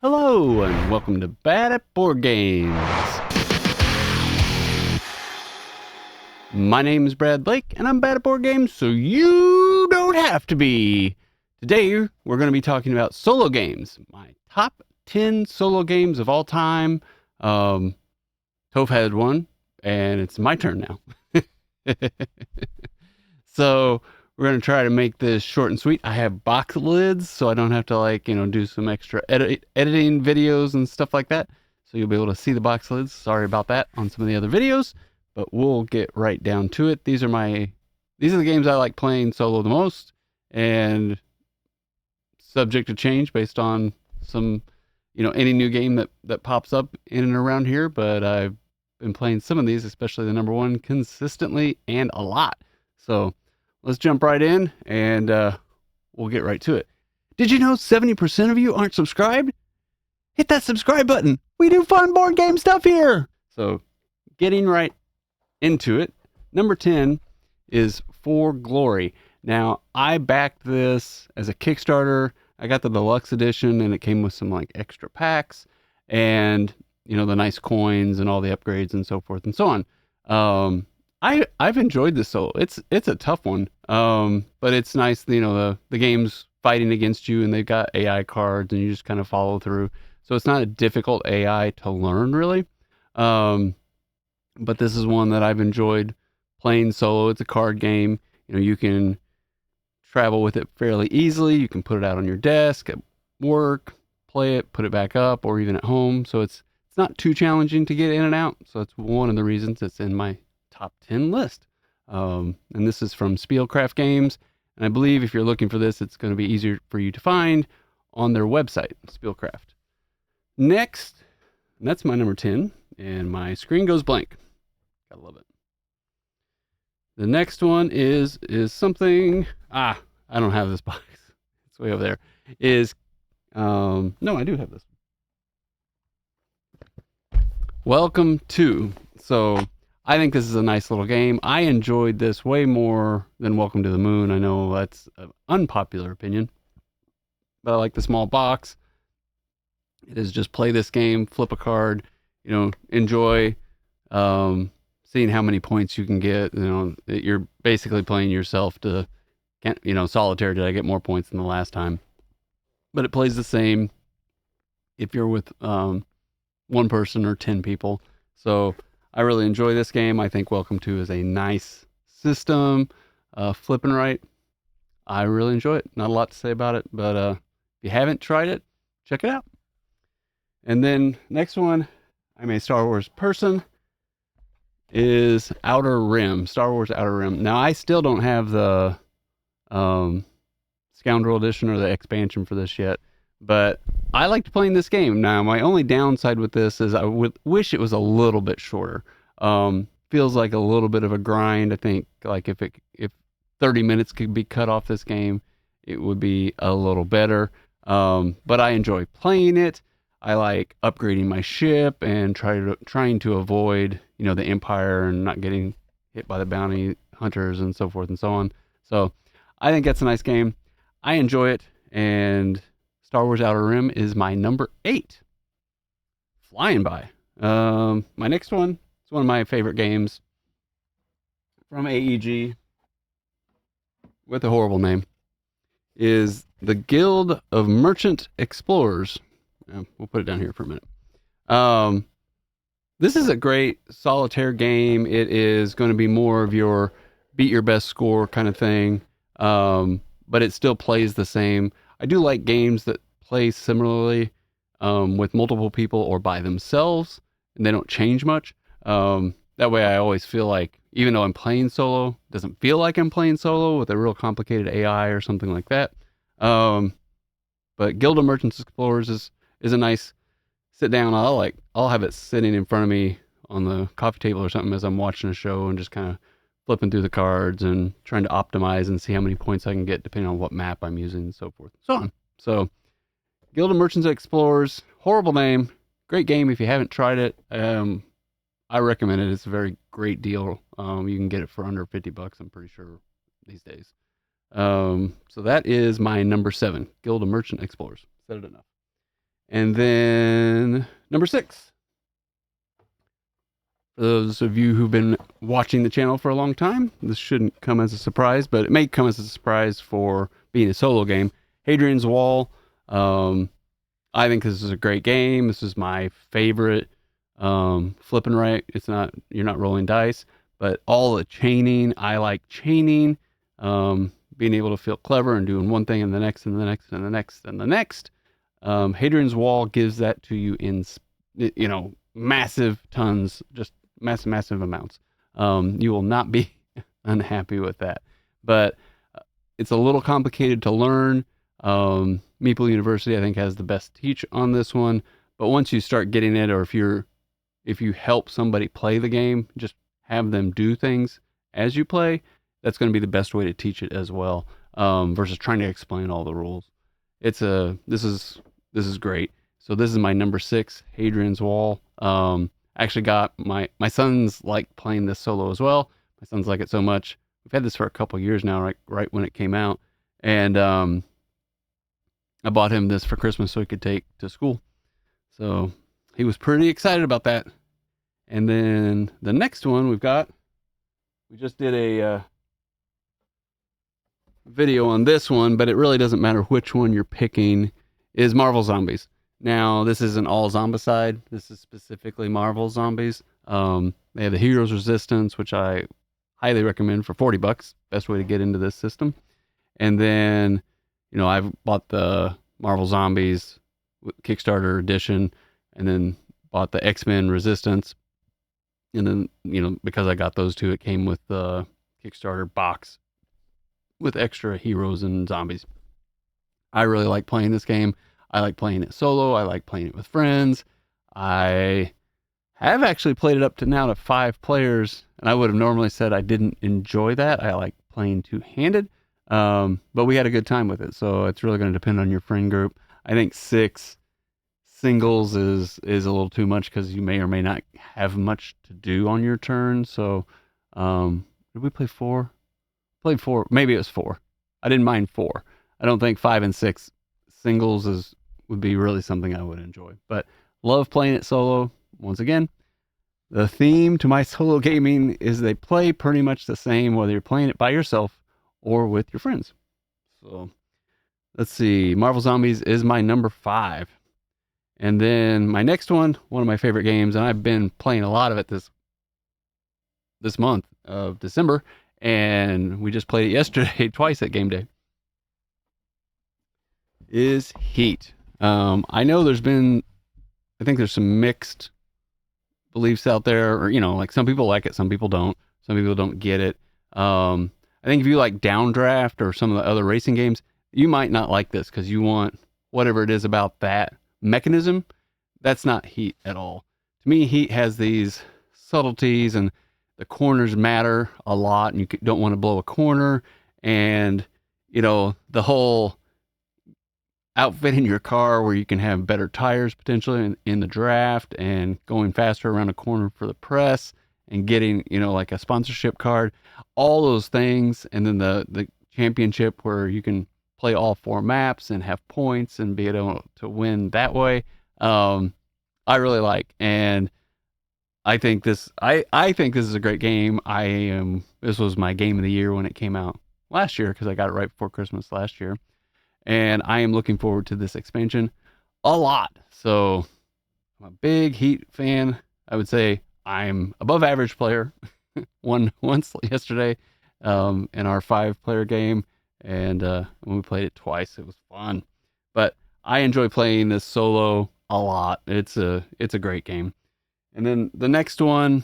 Hello, and welcome to Bad at Board Games. My name is Brad Blake, and I'm bad at board games, so you don't have to be. Today, we're going to be talking about solo games. My top 10 solo games of all time. Toph had one, and it's my turn now. So, we're going to try to make this short and sweet. I have box lids, so I don't have to do some extra editing videos and stuff like that. So you'll be able to see the box lids. Sorry about that on some of the other videos, but we'll get right down to it. These are the games I like playing solo the most, and subject to change based on some, any new game that pops up in and around here. But I've been playing some of these, especially the number one, consistently and a lot. So let's jump right in, and we'll get right to it. Did you know 70% of you aren't subscribed? Hit that subscribe button. We do fun board game stuff here. So getting right into it, number 10 is For Glory. Now, I backed this as a Kickstarter. I got the deluxe edition, and it came with some extra packs and the nice coins and all the upgrades and so forth and so on. I've enjoyed this solo. It's a tough one, but it's nice. The game's fighting against you, and they've got AI cards, and you just kind of follow through. So it's not a difficult AI to learn, really. But this is one that I've enjoyed playing solo. It's a card game. You can travel with it fairly easily. You can put it out on your desk at work, play it, put it back up, or even at home. So it's not too challenging to get in and out. So it's one of the reasons it's in my top 10 list. And this is from Spielcraft Games. And I believe if you're looking for this, it's going to be easier for you to find on their website, Spielcraft. Next, and that's my number 10, and my screen goes blank. Gotta love it. The next one is something, I don't have this box. It's way over there. No, I do have this. Welcome to. So I think this is a nice little game. I enjoyed this way more than Welcome to the Moon. I know that's an unpopular opinion, but I like the small box. It is just play this game, flip a card, enjoy seeing how many points you can get. You're basically playing yourself to, solitaire. Did I get more points than the last time? But it plays the same if you're with one person or 10 people. So I really enjoy this game. I think Welcome to is a nice system. Flipping right, I really enjoy it. Not a lot to say about it, but if you haven't tried it, check it out. And then next one, I'm a Star Wars person, is Outer Rim. Star Wars Outer Rim. Now, I still don't have the Scoundrel Edition or the expansion for this yet, but I liked playing this game. Now, my only downside with this is I would wish it was a little bit shorter. Feels like a little bit of a grind. I think if 30 minutes could be cut off this game, it would be a little better. But I enjoy playing it. I like upgrading my ship and trying to avoid, the Empire and not getting hit by the bounty hunters and so forth and so on. So I think that's a nice game. I enjoy it, and Star Wars Outer Rim is my number 8. Flying by. My next one, it's one of my favorite games from AEG with a horrible name, is the Guild of Merchant Explorers. We'll put it down here for a minute. This is a great solitaire game. It is going to be more of your beat your best score kind of thing, but it still plays the same. I do like games that play similarly with multiple people or by themselves, and they don't change much. That way I always feel like, even though I'm playing solo, it doesn't feel like I'm playing solo with a real complicated AI or something like that. But Guild of Merchants Explorers is a nice sit down. I'll have it sitting in front of me on the coffee table or something as I'm watching a show and just kind of flipping through the cards and trying to optimize and see how many points I can get depending on what map I'm using and so forth and so on. So Guild of Merchants Explorers, horrible name, great game. If you haven't tried it, I recommend it. It's a very great deal. You can get it for under $50, I'm pretty sure, these days. So that is my number 7, Guild of Merchant Explorers. Said it enough. And then number 6. For those of you who've been watching the channel for a long time, this shouldn't come as a surprise, but it may come as a surprise for being a solo game. Hadrian's Wall. I think this is a great game. This is my favorite. Flipping right. You're not rolling dice, but all the chaining. I like chaining. Being able to feel clever and doing one thing and the next and the next and the next and the next. Hadrian's Wall gives that to you in, massive tons, just massive amounts. You will not be unhappy with that, but it's a little complicated to learn. Meeple University, I think, has the best teach on this one, but once you start getting it, or if you help somebody play the game, just have them do things as you play, that's going to be the best way to teach it as well, versus trying to explain all the rules. This is great. So this is my number 6, Hadrian's Wall. Actually got my sons like playing this solo as well. My sons like it so much. We've had this for a couple years now, right when it came out. And I bought him this for Christmas so he could take to school. So he was pretty excited about that. And then the next one we just did a video on this one, but it really doesn't matter which one you're picking, is Marvel Zombies. Now, this isn't all Zombicide. This is specifically Marvel Zombies. They have the Heroes Resistance, which I highly recommend for $40. Best way to get into this system. And then, I've bought the Marvel Zombies Kickstarter edition, and then bought the X-Men Resistance. And then, because I got those two, it came with the Kickstarter box with extra heroes and zombies. I really like playing this game. I like playing it solo. I like playing it with friends. I have actually played it up to now to 5 players, and I would have normally said I didn't enjoy that. I like playing two-handed, but we had a good time with it, so it's really going to depend on your friend group. I think 6 singles is a little too much because you may or may not have much to do on your turn. So, did we play 4? Played 4. Maybe it was 4. I didn't mind 4. I don't think 5 and 6 singles would be really something I would enjoy, but love playing it solo. Once again, the theme to my solo gaming is they play pretty much the same whether you're playing it by yourself or with your friends. So let's see. Marvel Zombies is my number 5. And then my next one of my favorite games, and I've been playing a lot of it this month of December, and we just played it yesterday twice at game day, is Heat. I know I think there's some mixed beliefs out there, or, like some people like it, some people don't. Some people don't get it. I think if you like Downdraft or some of the other racing games, you might not like this because you want whatever it is about that mechanism. That's not Heat at all. To me, Heat has these subtleties, and the corners matter a lot, and you don't want to blow a corner, and the whole outfitting your car where you can have better tires potentially in the draft, and going faster around a corner for the press, and getting like a sponsorship card, all those things. And then the championship where you can play all 4 maps and have points and be able to win that way. I really like, and I think this is a great game. This was my game of the year when it came out last year, because I got it right before Christmas last year. And I am looking forward to this expansion a lot. So I'm a big Heat fan. I would say I'm above average player. Won once yesterday in our 5-player game. And when we played it twice, it was fun. But I enjoy playing this solo a lot. It's a great game. And then the next one,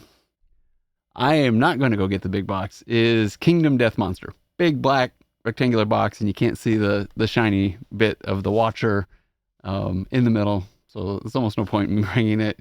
I am not going to go get the big box, is Kingdom Death Monster. Big black rectangular box, and you can't see the shiny bit of the Watcher in the middle. So there's almost no point in bringing it.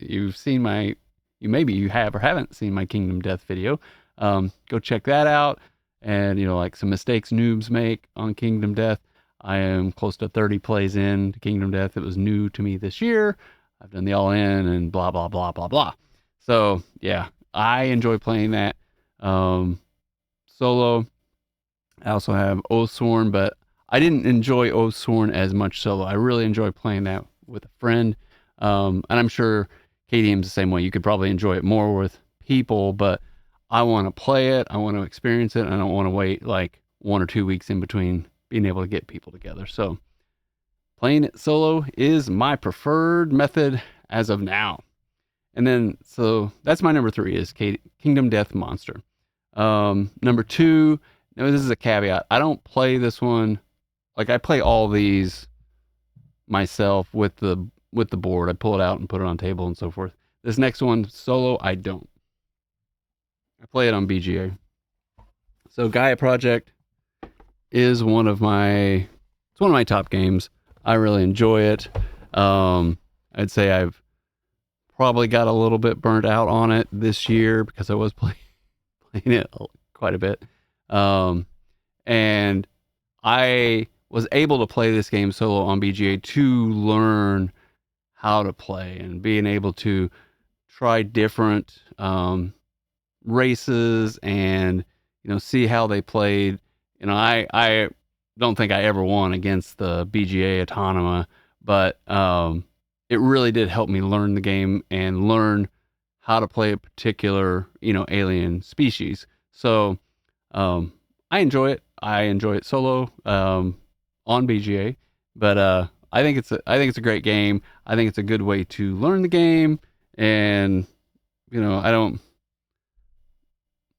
Maybe you have or haven't seen my Kingdom Death video. Go check that out. And, like some mistakes noobs make on Kingdom Death. I am close to 30 plays in to Kingdom Death. It was new to me this year. I've done the all-in and blah, blah, blah, blah, blah. So, yeah, I enjoy playing that solo. I also have Oathsworn, but I didn't enjoy Oathsworn as much solo. I really enjoy playing that with a friend. And I'm sure KDM's the same way. You could probably enjoy it more with people, but I want to play it. I want to experience it. And I don't want to wait like 1 or 2 weeks in between being able to get people together. So playing it solo is my preferred method as of now. And then, so that's my number 3 is Kingdom Death Monster. Number 2, now this is a caveat. I don't play this one. Like I play all these myself with the board. I pull it out and put it on table and so forth. This next one, solo, I don't. I play it on BGA. So Gaia Project is one of my top games. I really enjoy it. I'd say I've probably got a little bit burnt out on it this year because I was playing it quite a bit. And I was able to play this game solo on BGA to learn how to play and being able to try different races and, see how they played. I don't think I ever won against the BGA Autonoma, but it really did help me learn the game and learn how to play a particular, alien species. So I enjoy it. I enjoy it solo on BGA, but I think it's a great game. I think it's a good way to learn the game, and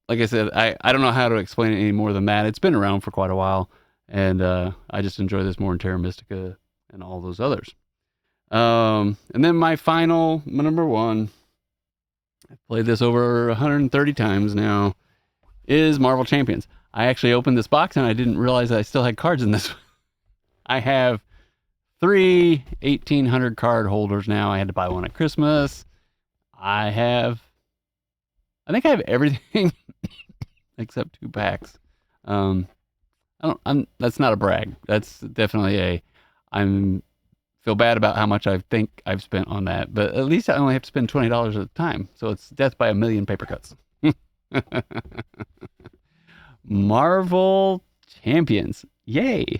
like I said, I don't know how to explain it any more than that. It's been around for quite a while, and I just enjoy this more in Terra Mystica and all those others. And then my number 1, I've played this over 130 times now, is Marvel Champions. I actually opened this box and I didn't realize that I still had cards in this. I have 3 1,800 card holders now. I had to buy one at Christmas. I think I have everything except 2 packs. That's not a brag. That's definitely I'm feel bad about how much I think I've spent on that, but at least I only have to spend $20 at a time. So it's death by a million paper cuts. Marvel Champions. Yay.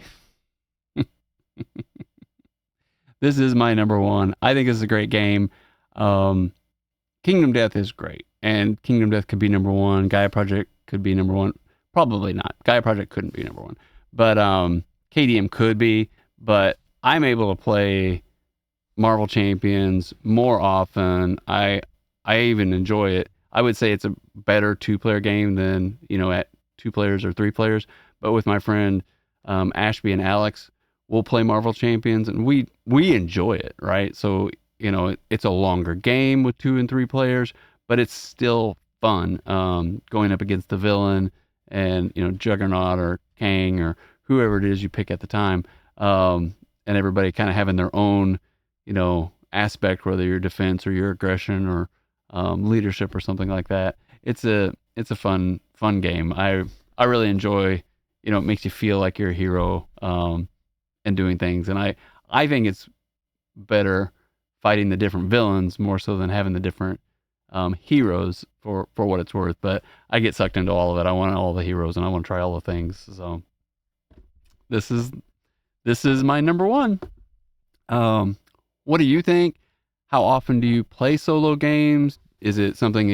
This is my number 1. I think this is a great game. Kingdom Death is great. And Kingdom Death could be number 1. Gaia Project could be number 1. Probably not. Gaia Project couldn't be number 1. But KDM could be. But I'm able to play Marvel Champions more often. I even enjoy it. I would say it's a better 2-player game than, at 2 players or 3 players. But with my friend Ashby and Alex, we'll play Marvel Champions, and we enjoy it, right? So, it's a longer game with 2 and 3 players, but it's still fun going up against the villain and, Juggernaut or Kang or whoever it is you pick at the time, and everybody kind of having their own, aspect, whether you're defense or your aggression or leadership or something like that. It's a fun game. I really enjoy, it makes you feel like you're a hero and doing things. And I think it's better fighting the different villains more so than having the different heroes for what it's worth. But I get sucked into all of it. I want all the heroes and I want to try all the things. So this is my number 1. What do you think? How often do you play solo games? Is it something,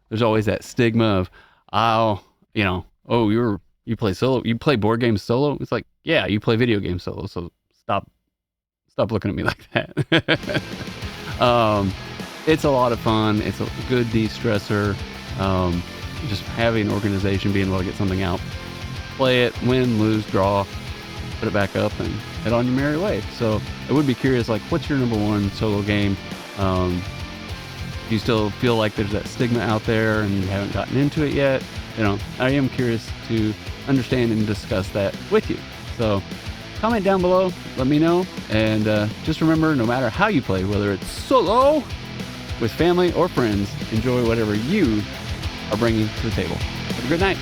there's always that stigma of, you play solo, you play board games solo? It's like, yeah, you play video games solo, so stop looking at me like that. It's a lot of fun. It's a good de-stressor. Just having organization, being able to get something out, play it, win, lose, draw, put it back up, and head on your merry way. So I would be curious, like, what's your number 1 solo game? Do you still feel like there's that stigma out there and you haven't gotten into it yet? I am curious to understand and discuss that with you. So comment down below, let me know, and just remember, no matter how you play, whether it's solo, with family, or friends, enjoy whatever you are bringing to the table. Have a good night.